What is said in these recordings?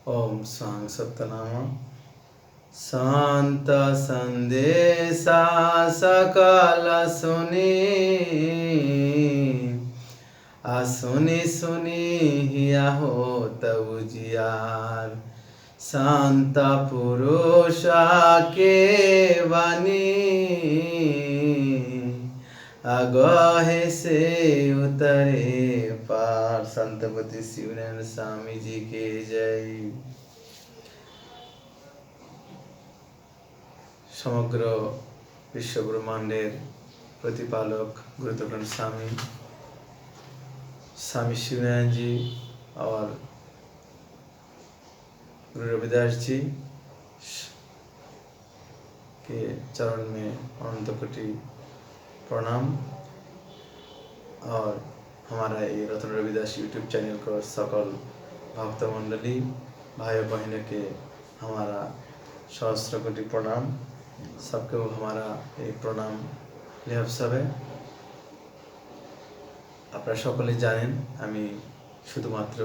ओम स्वांग सप्तनाम शांत संदेशा सकल सुनी सुनी सुनी हिया हो तब जियार शांत पुरुष के वाणी आगहे से उतरे पार। संतपति शिवनंद स्वामी जी के जय। समग्र विश्व ब्रह्मांडेर प्रतिपालक गुरुत्वखंड स्वामी स्वामी शिवनारायण जी और गुरु रविदास जी के चरण में अनंत कोटि प्रणाम। और हमारा ये रतन रविदास यूट्यूब चैनल को सकल भक्त मंडली भाई बहनों के हमारा सहस्र कोटि प्रणाम। सबको हमारा ये प्रणाम लेहब सबे। আপনারা সকলে জানেন আমি শুধুমাত্র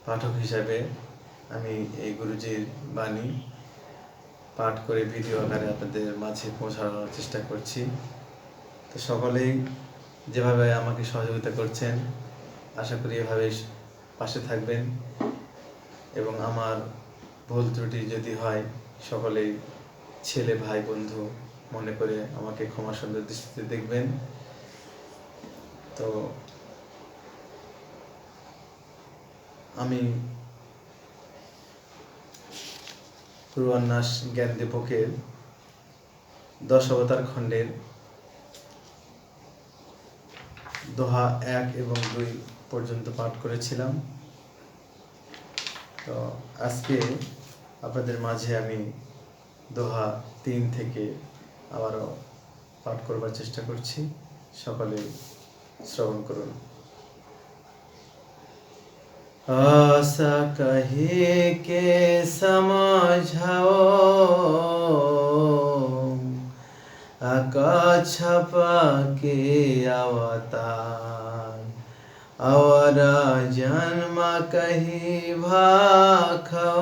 পাঠক হিসাবে আমি এই গুরুজির বাণী পাঠ করে ভিডিও আকারে আপনাদের মাঝে পৌঁছানোর চেষ্টা করছি। তো সকলেই যেভাবে আমাকে সহযোগিতা করছেন আশা করি এভাবে পাশে থাকবেন এবং আমার ভুল ত্রুটি যদি হয় সকলেই ছেলে ভাই বন্ধু মনে করে আমাকে ক্ষমা সুন্দর দৃষ্টিতে দেখবেন। তো আমি গুরু অন্নাস জ্ঞানদীপকের 10 অবতার খণ্ডের দোহা 1 এবং 2 পর্যন্ত পাঠ করেছিলাম। তো আজকে আপনাদের মাঝে আমি দোহা 3 থেকে আবারও পাঠ করবার চেষ্টা করছি। সকলে श्रवण करुन। आशा कहे के समझाओ छपा के अवतार और जन्म कही भाखो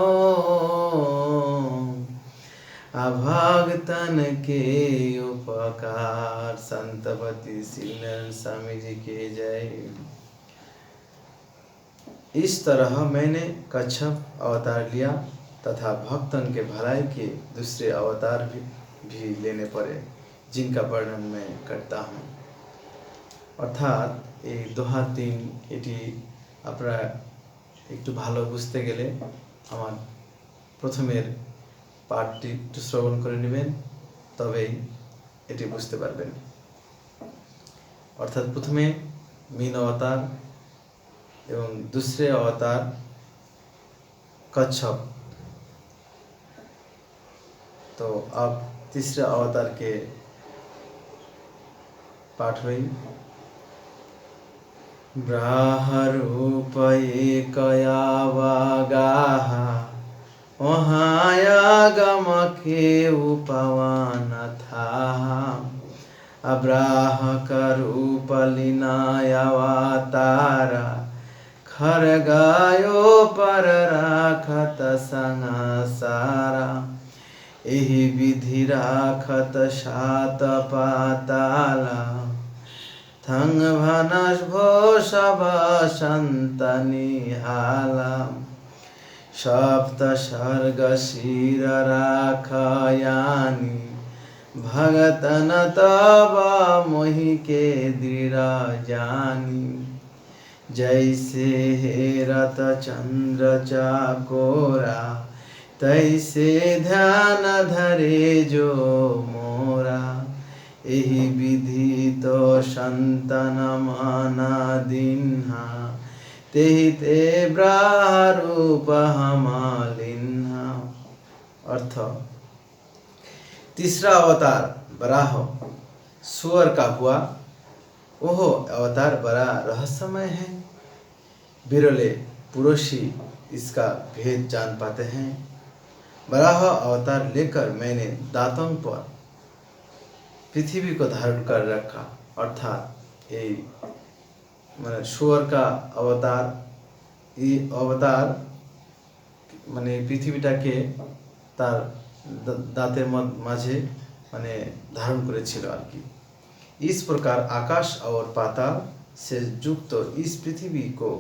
अभगतन के उपकार। संतपति शिवनंद स्वामी जी के जय। इस तरह मैंने कच्छप अवतार लिया तथा भक्तन के भलाई के दूसरे अवतार भी लेने पड़े जिनका वर्णन मैं करता हूँ। अर्थात এই দোহা 3 এটি আপনারা একটু ভালো বুঝতে গেলে আমার প্রথমের পাঠটি একটু শ্রবণ করে নেবেন তবেই এটি বুঝতে পারবেন। অর্থাৎ প্রথমে मीन अवतार एवं दूसरे अवतार कच्छप। तो अब तीसरे अवतार के पाठ हुई। ब्राहरूप एकयावागाः वहायागम के उपवान था अब्राहक रूप लीनायावतारा खरगायो पर राखत संसारा एहि विधि राखत सात पाताला थंग भनस भो सब संतनिहाला सप्त सर्ग शिर राखयानी भगतन तब मोहि के दृढ़ जानी जैसे हेरत चंद्र चाकोरा तैसे ध्यान धरे जो मोरा एहि विधि तो संतन माना दिन्हा तेहि ते ब्राहरूप हमालिन्हा। अर्थ तीसरा अवतार बराह सुअर का हुआ। वह अवतार बड़ा रहस्यमय है। बिरले पुरुष ही इसका भेद जान पाते हैं। बराह अवतार लेकर मैंने दांतों पर पृथ्वी को धारण कर रखा। अर्थात ये सुअर का अवतार ये अवतार মানে পৃথিবীটাকে তার दांतेर माझे माने धारण करेছিল আর কি। इस प्रकार आकाश और पाताल से युक्त इस पृथ्वी को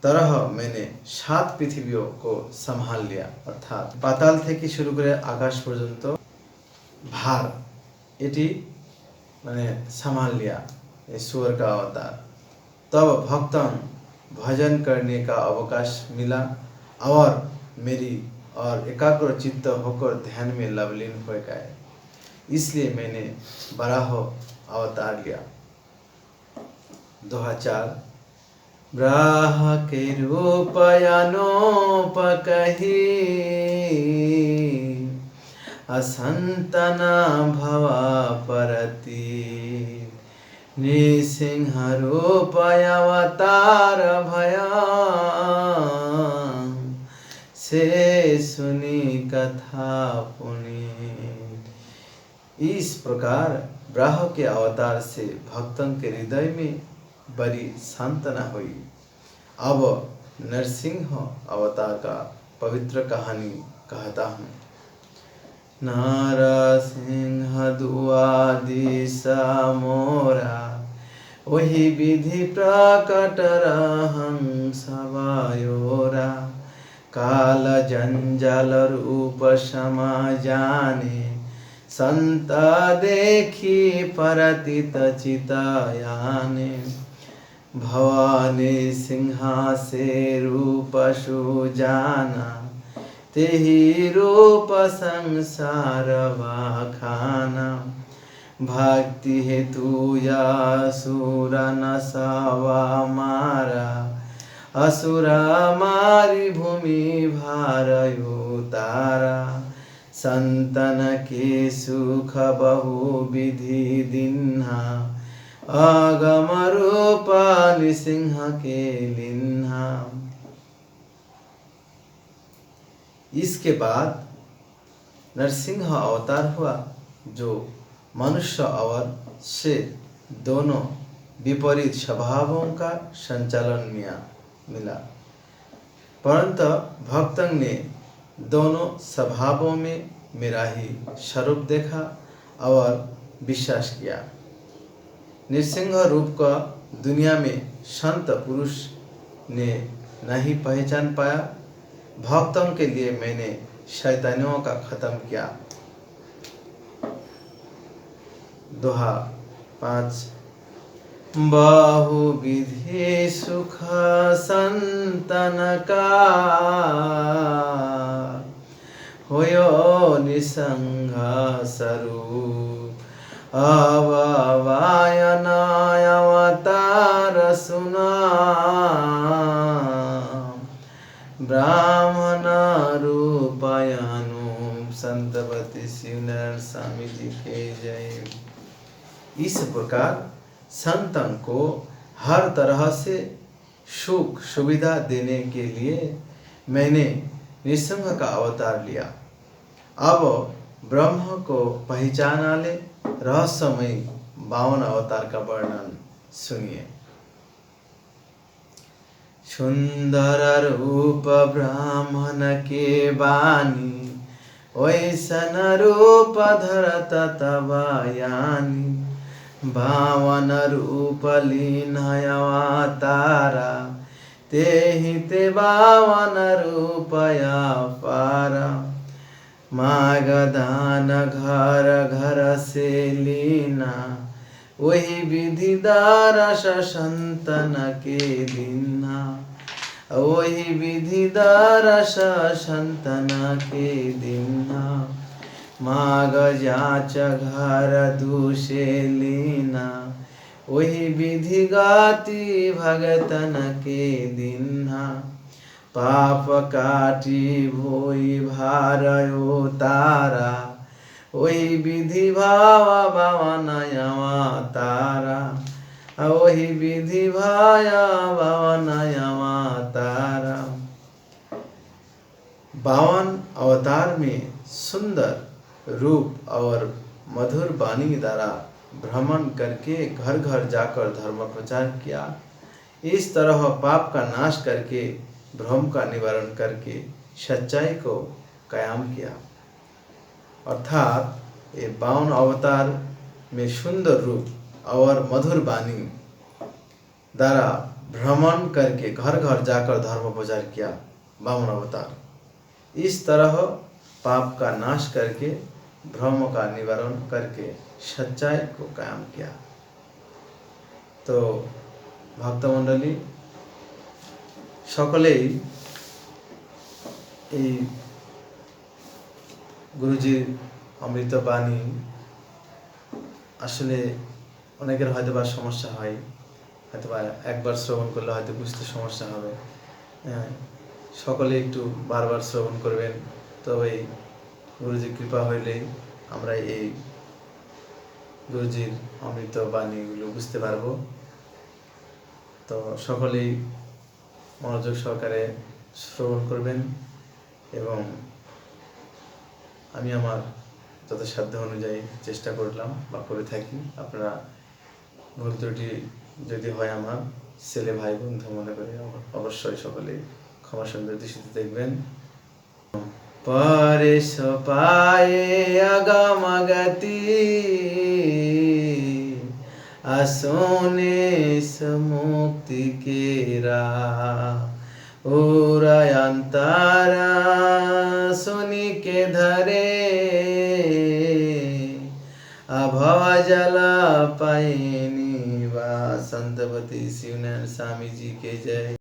तरह मैंने 7 पृथिवियों को संभाल लिया। अर्थात पाताल থেকে শুরু করে आकाश पर्यन्त भार एटी माने संभाल लिया ईश्वर का अवतार। तब भक्तन भजन करने का अवकाश मिला और मेरी और एकाग्र चित्त होकर ध्यान में लवलीन हो गए। इसलिए मैंने बराह अवतार लिया। दोहा 4। ब्राह के रूप अनूप कही असंतना भवा परती नृसिंह रूप अवतार भया से सुनी कथा पुनीत। इस प्रकार ब्राह के अवतार से भक्तों के हृदय में बड़ी सांत्वना हुई। अब नरसिंह अवतार का पवित्र कहानी कहता हूँ। नारसिंह दुआदिसा मोरा वही विधि प्रकट रहं सवायोरा काल जंजाल रूप समा जाने संत देखी परतित चितायाने भवानी सिंहा से रूप सुजाना तेहि रूप संसार वाखाना भक्ति हेतु या असुर नसावा मारा असुरा मारी भूमि भारयो तारा संतन के सुख बहु विधि दिन्हा आगम रूप नृसिंह के लिन्हा। इसके बाद नरसिंह अवतार हुआ जो मनुष्य और शेर दोनों विपरीत स्वभावों का संचालन मिला, परंतु भक्तों ने दोनों स्वभावों में मेरा ही स्वरूप देखा और विश्वास किया। नृसिंह रूप का दुनिया में संत पुरुष ने नहीं पहचान पाया। भक्तों के लिए मैंने शैतानियों का खत्म किया। दोहा 5। बाहु विधि सुख संतन का होयो निसंग स्वरूप अववायनाय अवतार सुना ब्राह्मण रूपायनु। संतपति शिवनारायण स्वामी जी के जय। इस प्रकार संतों को हर तरह से सुख सुविधा देने के लिए मैंने नृसिंह का अवतार लिया। अब ब्रह्म को पहचाना ले रहस्यमय 52 अवतार का वर्णन सुनिए। सुंदर रूप ब्राह्मण के बानी वैसन रूप धरत तवायानी 52 रूप लीन अवतारा तेहि ते 52 रूप अपारा मागदान घर घर से लीना वही विधि दारस संतन के दीना वही विधि दारस संतन के दीना माग जाच घर दूषे लीना वही विधि गाती भगतन के दीना पाप काटी भोई भारयो तारा वही विधि भावा भावनयवा तारा वही विधि भाया भावनयवा तारा। 52 अवतार में सुंदर रूप और मधुर वाणी द्वारा भ्रमण करके घर घर जाकर धर्म प्रचार किया। इस तरह पाप का नाश करके भ्रम का निवारण करके सच्चाई को कायम किया। अर्थात ये 52 अवतार में सुंदर रूप और मधुर वाणी द्वारा भ्रमण करके घर घर जाकर धर्म प्रचार किया। 52 अवतार इस तरह पाप का नाश करके भ्रम का निवारण करके सच्चाई को कायम किया। तो भक्तमंडली सकलेई এই গুরুজির অমৃত বাণী আসলে অনেকের হয়তো বা সমস্যা হয়, হয়তো বা একবার শ্রবণ করলে হয়তো বুঝতে সমস্যা হবে। সকলে একটু বারবার শ্রবণ করবেন, তবেই গুরুজির কৃপা হইলেই আমরা এই গুরুজির অমৃত বাণীগুলো বুঝতে পারবো। তো সকলেই মনোযোগ সহকারে শ্রবণ করবেন এবং আমি আমার যথাসাধ্য অনুযায়ী চেষ্টা করলাম বা করে থাকি। আপনারা ভুল ত্রুটি যদি হয় আমার ছেলে ভাই বন্ধু মনে করে অবশ্যই সকলেই ক্ষমা সুন্দর দৃষ্টিতে দেখবেন। পরেশ পায়ে আগামাগতি আসনে মুক্তি কেরা उरायंतारा सुनी के धरे अभव जला पायनी वा संतपति शिवनारायण स्वामी जी के जय।